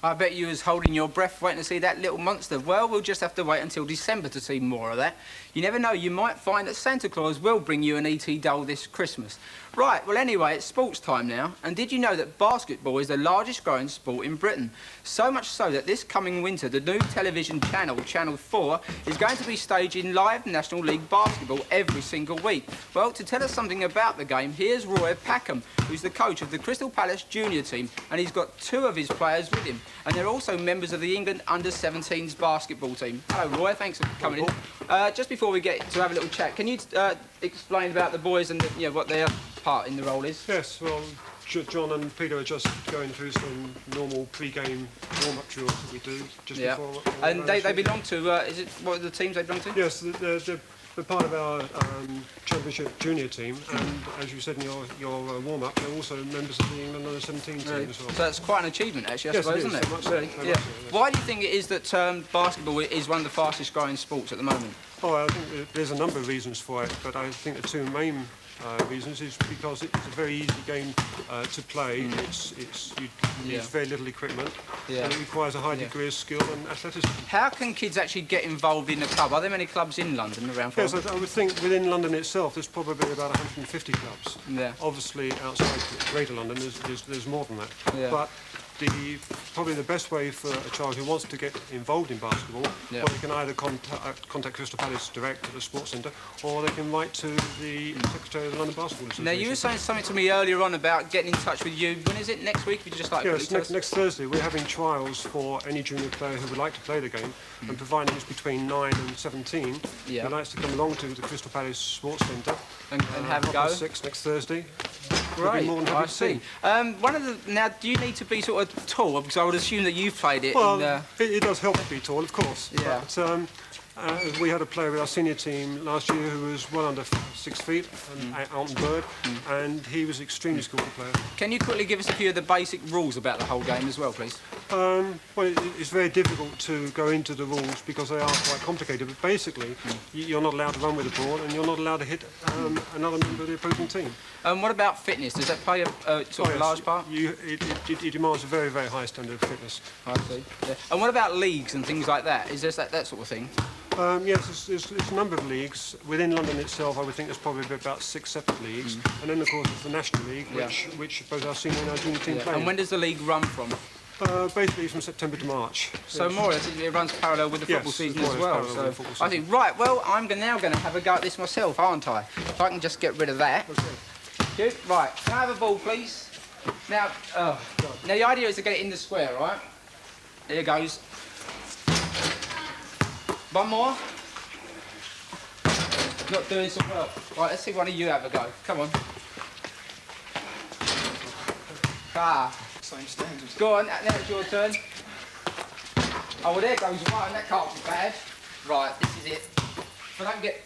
I bet you was holding your breath waiting to see that little monster. Well, we'll just have to wait until December to see more of that. You never know, you might find that Santa Claus will bring you an E.T. doll this Christmas. Right, well anyway, it's sports time now, and did you know that basketball is the largest growing sport in Britain? So much so that this coming winter, the new television channel, Channel 4, is going to be staging live National League basketball every single week. Well, to tell us something about the game, here's Roy Packham, who's the coach of the Crystal Palace junior team, and he's got 2 of his players with him, and they're also members of the England under-17s basketball team. Hello, Roy, thanks for coming in. Just before we get to have a little chat, can you explain about the boys and what their part in the role is? Yes, well, John and Peter are just going through some normal pre-game warm-up drills that we do just before. And they belong to, is it, what are the teams they belong to? Yes, they're part of our Championship junior team, and as you said in your warm-up, they're also members of the England under-17 team as well. So that's quite an achievement, actually, I suppose, isn't it? Really? Yeah. Why do you think it is that basketball is one of the fastest growing sports at the moment? Oh, I think there's a number of reasons for it, but I think the 2 main reasons is because it's a very easy game to play. You use very little equipment, and it requires a high degree of skill and athleticism. How can kids actually get involved in a club? Are there many clubs in London around? Yes, I would think within London itself there's probably about 150 clubs. Yeah. Obviously outside Greater London there's more than that. Yeah. But probably the best way for a child who wants to get involved in basketball, well, they can either contact Crystal Palace direct at the sports centre, or they can write to the Secretary of the London Basketball Association. Now, you were saying something to me earlier on about getting in touch with you. When is it? Next week? Would you just like yes, next Thursday. We're having trials for any junior player who would like to play the game, and providing it's between 9 and 17, who likes to come along to the Crystal Palace Sports Centre and have a go. 6 next Thursday. Great, more than happy I see. Now, do you need to be sort of tall? Because I would assume that you've played it. Well, it does help to be tall, of course. Yeah. But, we had a player with our senior team last year who was well under 6 feet, Alton Bird, and he was an extremely skillful player. Can you quickly give us a few of the basic rules about the whole game as well, please? Well, it's very difficult to go into the rules because they are quite complicated, but basically you're not allowed to run with the ball and you're not allowed to hit another member of the opposing team. What about fitness? Does that play a sort of large part? It demands a very, very high standard of fitness. I see. Yeah. And what about leagues and things like that? Is there that sort of thing? Yes, there's a number of leagues. Within London itself, I would think there's probably about 6 separate leagues. And then, of course, it's the National League, which both our senior and our junior team play. And when does the league run from? Basically from September to March. So more or less it runs parallel with the football season as well. So I think, right, well, I'm now going to have a go at this myself, aren't I? If I can just get rid of that. Okay. Right, can I have a ball, please? Now, now the idea is to get it in the square, right? There goes. One more. Not doing so well. Right, let's see one of you have a go. Come on. Same standard. Go on, now it's your turn. Oh, well, there goes one. That can't be bad. Right, this is it. If I don't get...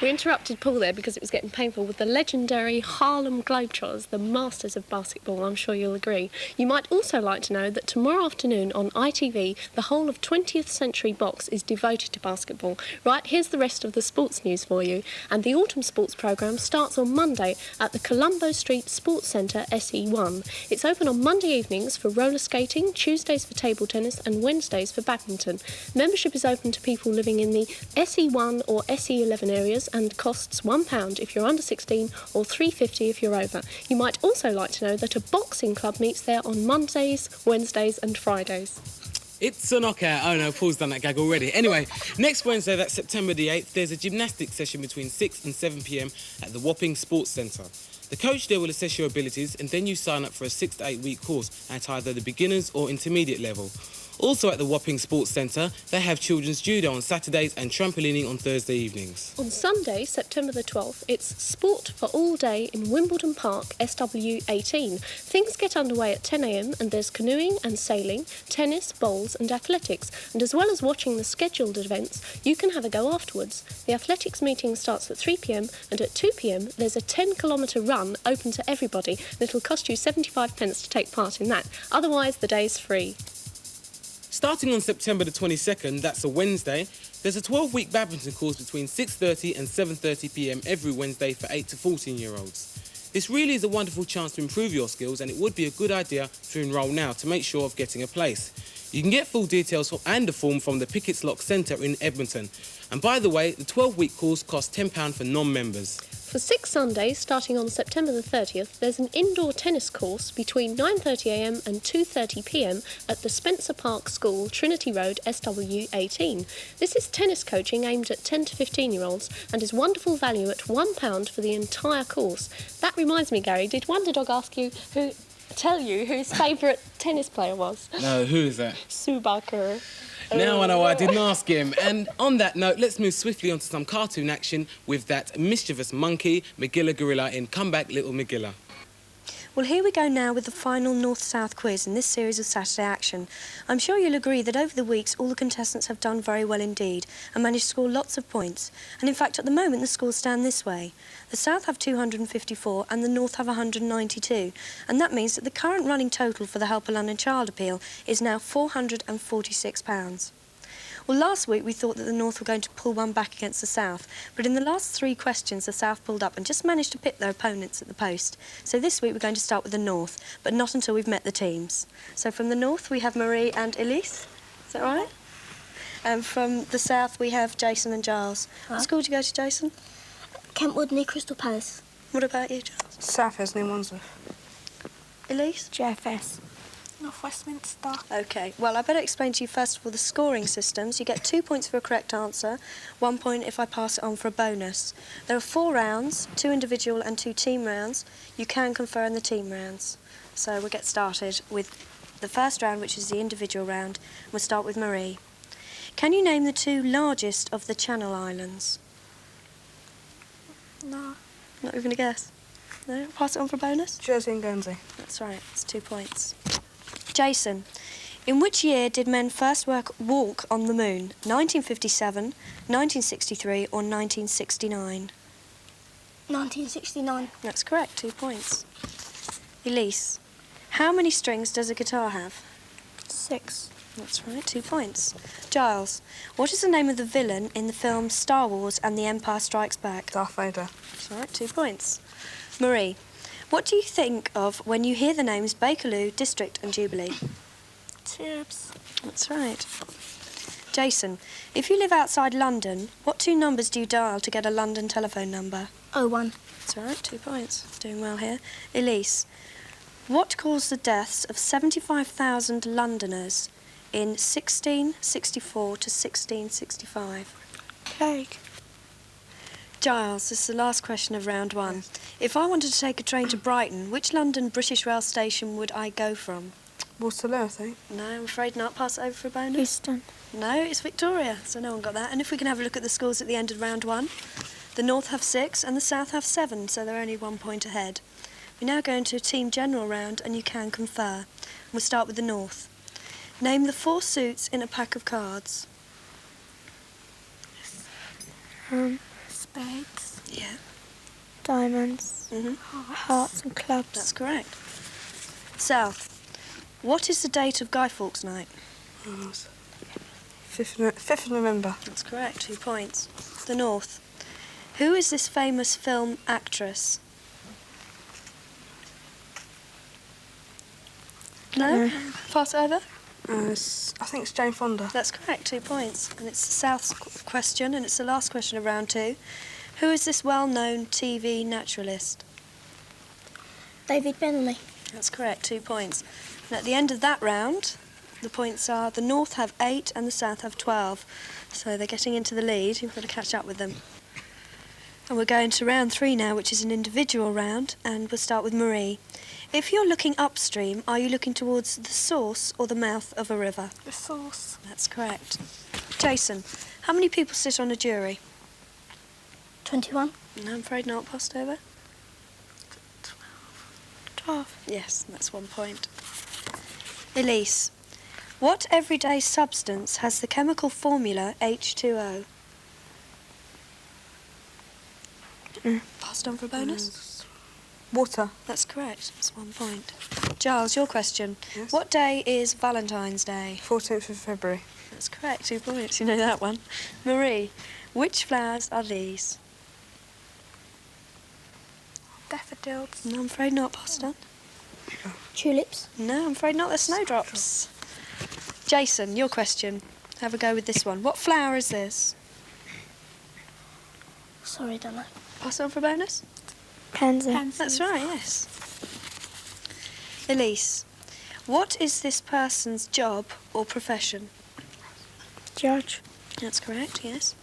We interrupted Paul there because it was getting painful with the legendary Harlem Globetrotters, the masters of basketball, I'm sure you'll agree. You might also like to know that tomorrow afternoon on ITV, the whole of 20th Century Box is devoted to basketball. Right, here's the rest of the sports news for you. And the autumn sports programme starts on Monday at the Colombo Street Sports Centre SE1. It's open on Monday evenings for roller skating, Tuesdays for table tennis and Wednesdays for badminton. Membership is open to people living in the SE1 or SE11 areas and and costs £1 if you're under 16 or £3.50 if you're over. You might also like to know that a boxing club meets there on Mondays, Wednesdays and Fridays. It's a knockout. Oh no, Paul's done that gag already. Anyway, next Wednesday, that's September the 8th, there's a gymnastics session between 6 and 7 p.m. at the Wapping Sports Centre. The coach there will assess your abilities and then you sign up for a 6 to 8 week course at either the beginners or intermediate level. Also at the Wapping Sports Centre, they have children's judo on Saturdays and trampolining on Thursday evenings. On Sunday, September the 12th, it's Sport for All Day in Wimbledon Park, SW18. Things get underway at 10 a.m. and there's canoeing and sailing, tennis, bowls and athletics. And as well as watching the scheduled events, you can have a go afterwards. The athletics meeting starts at 3 p.m. and at 2 p.m. there's a 10-kilometre run open to everybody and it'll cost you 75 pence to take part in that. Otherwise, the day's free. Starting on September the 22nd, that's a Wednesday, there's a 12-week badminton course between 6:30 and 7:30 p.m. every Wednesday for 8 to 14-year-olds. This really is a wonderful chance to improve your skills and it would be a good idea to enrol now to make sure of getting a place. You can get full details and a form from the Pickett's Lock Centre in Edmonton. And by the way, the 12-week course costs £10 for non-members. For 6 Sundays, starting on September the 30th, there's an indoor tennis course between 9:30am and 2:30pm at the Spencer Park School, Trinity Road, SW18. This is tennis coaching aimed at 10 to 15-year-olds and is wonderful value at £1 for the entire course. That reminds me, Gary, did Wonder Dog tell you who his favourite tennis player was? No, who is that? Subaker. Now I know why I didn't ask him. And on that note, let's move swiftly on to some cartoon action with that mischievous monkey, Magilla Gorilla, in Come Back Little Magilla. Well, here we go now with the final North-South quiz in this series of Saturday action. I'm sure you'll agree that over the weeks all the contestants have done very well indeed and managed to score lots of points. And in fact, at the moment, the scores stand this way. The South have 254 and the North have 192. And that means that the current running total for the Help a London Child appeal is now £446. Well, last week we thought that the North were going to pull one back against the South, but in the last 3 questions the South pulled up and just managed to pip their opponents at the post. So this week we're going to start with the North, but not until we've met the teams. So from the North we have Marie and Elise, is that right? And from the South we have Jason and Giles. What school do you go to, Jason? Kentwood near Crystal Palace. What about you, Giles? Southwest near Wandsworth. Elise? JFS. North Westminster. OK, well, I better explain to you first of all the scoring systems. You get 2 points for a correct answer, 1 point if I pass it on for a bonus. There are 4 rounds, 2 individual and 2 team rounds. You can confer in the team rounds. So we'll get started with the first round, which is the individual round. We'll start with Marie. Can you name the 2 largest of the Channel Islands? No. Not even a guess? No? Pass it on for a bonus? Jersey and Guernsey. That's right, it's 2 points. Jason, in which year did men first walk on the moon? 1957, 1963 or 1969? 1969. That's correct, 2 points. Elise, how many strings does a guitar have? 6. That's right, 2 points. Giles, what is the name of the villain in the film Star Wars and the Empire Strikes Back? Darth Vader. That's right, 2 points. Marie, what do you think of when you hear the names Bakerloo, District and Jubilee? Tubes. That's right. Jason, if you live outside London, what 2 numbers do you dial to get a London telephone number? 01. That's all right, 2 points. Doing well here. Elise, what caused the deaths of 75,000 Londoners in 1664 to 1665? Plague. Giles, this is the last question of round 1. Yes. If I wanted to take a train to Brighton, which London British Rail station would I go from? Waterloo, I think. No, I'm afraid not. Pass it over for a bonus. Euston. No, it's Victoria, so no one got that. And if we can have a look at the scores at the end of round 1, the North have 6 and the South have 7, so they're only 1 point ahead. We now go into a team general round and you can confer. We'll start with the North. Name the 4 suits in a pack of cards. Spades. Yeah. Diamonds. Hearts and clubs. That's correct. South. What is the date of Guy Fawkes Night? 5th of November. That's correct, 2 points. The North. Who is this famous film actress? No? Pass it over? I think it's Jane Fonda. That's correct, 2 points. And it's the South's question, and it's the last question of round 2. Who is this well-known TV naturalist? David Bentley. That's correct, 2 points. And at the end of that round, the points are the North have 8 and the South have 12. So they're getting into the lead. You've got to catch up with them. And we're going to round 3 now, which is an individual round, and we'll start with Marie. If you're looking upstream, are you looking towards the source or the mouth of a river? The source. That's correct. Jason, how many people sit on a jury? 21. No, I'm afraid not. Passed over. 12. Yes, that's 1 point. Elise, what everyday substance has the chemical formula H2O? Passed on for a bonus? Water. That's correct. That's 1 point. Giles, your question. Yes. What day is Valentine's Day? 14th of February. That's correct. 2 points. You know that one. Marie, which flowers are these? Daffodils. No, I'm afraid not. Passed on. Tulips. No, I'm afraid not. They're snowdrops. Jason, your question. Have a go with this one. What flower is this? Sorry, don't know. Pass on for a bonus? Pansy. That's right, yes. Elise, what is this person's job or profession? Judge. That's correct, yes.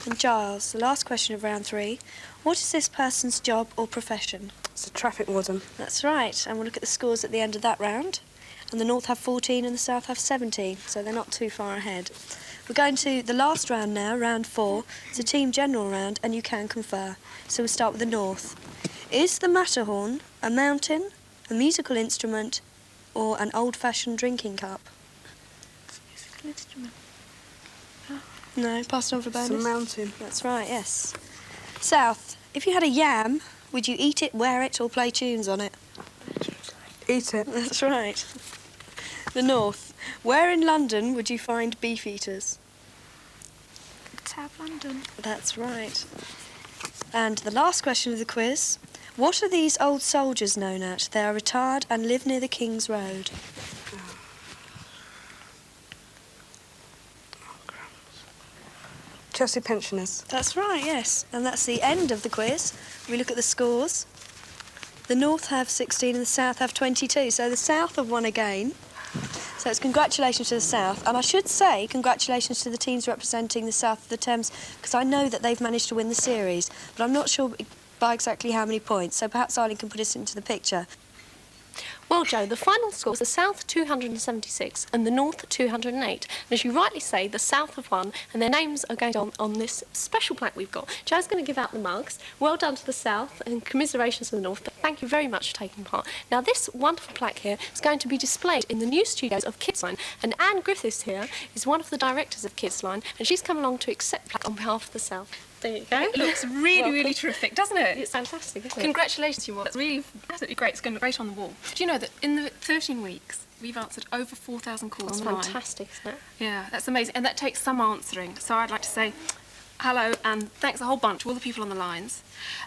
And Giles, the last question of round 3. What is this person's job or profession? It's a traffic warden. That's right. And we'll look at the scores at the end of that round. And the North have 14 and the South have 17, so they're not too far ahead. We're going to the last round now, round 4. It's a team general round, and you can confer. So we'll start with the North. Is the Matterhorn a mountain, a musical instrument, or an old-fashioned drinking cup? Musical instrument. No, passed on for bonus. It's a mountain. That's right, yes. South, if you had a yam, would you eat it, wear it, or play tunes on it? Eat it. That's right. The North, where in London would you find beef eaters? South London. That's right. And the last question of the quiz. What are these old soldiers known at? They are retired and live near the King's Road. Chelsea pensioners. That's right, yes. And that's the end of the quiz. We look at the scores. The North have 16 and the South have 22. So the South have won again. So it's congratulations to the South. And I should say congratulations to the teams representing the South of the Thames, because I know that they've managed to win the series, but I'm not sure by exactly how many points. So perhaps Eileen can put us into the picture. Well, Joe, the final score was the South 276 and the North 208. And as you rightly say, the South have won, and their names are going on this special plaque we've got. Joe's going to give out the mugs. Well done to the South, and commiserations to the North, but thank you very much for taking part. Now, this wonderful plaque here is going to be displayed in the new studios of Kidsline, and Anne Griffiths here is one of the directors of Kidsline, and she's come along to accept the plaque on behalf of the South. There you go. It looks really, really terrific, doesn't it? It's fantastic, isn't it? Congratulations to you all. It's really absolutely great. It's going to look great on the wall. Do you know that in the 13 weeks, we've answered over 4,000 calls That's online? fantastic, isn't it? Yeah, that's amazing. And that takes some answering. So I'd like to say hello and thanks a whole bunch to all the people on the lines.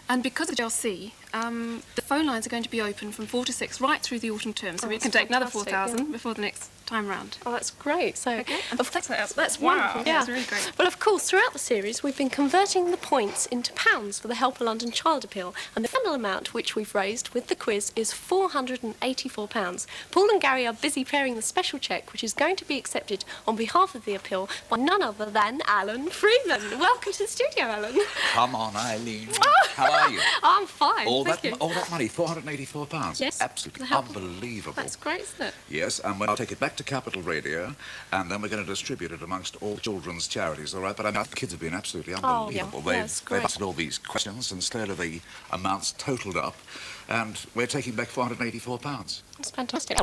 And because of JLC, the phone lines are going to be open from 4 to 6 right through the autumn term. So we that's can take another fantastic, 4,000 yeah. before the next time round. Oh, that's great. So, Okay. that's Wow, wonderful. yeah, Yeah, it's really great. Well, of course, throughout the series, we've been converting the points into pounds for the Help a London Child Appeal, and the final amount which we've raised with the quiz is £484. Paul and Gary are busy preparing the special cheque, which is going to be accepted on behalf of the appeal by none other than Alan Freeman. Welcome to the studio, Alan. Come on, Eileen. How are you? I'm fine. All thank that, you. all that money, £484. Yes. Absolutely The help- unbelievable. That's great, isn't it? Yes, and we'll take it back to Capital Radio, and then we're going to distribute it amongst all children's charities, all right? But I mean, the kids have been absolutely Oh, yeah. unbelievable. Yeah, it's They've great. answered all these questions, and slowly the amounts totalled up, and we're taking back £484. It's fantastic.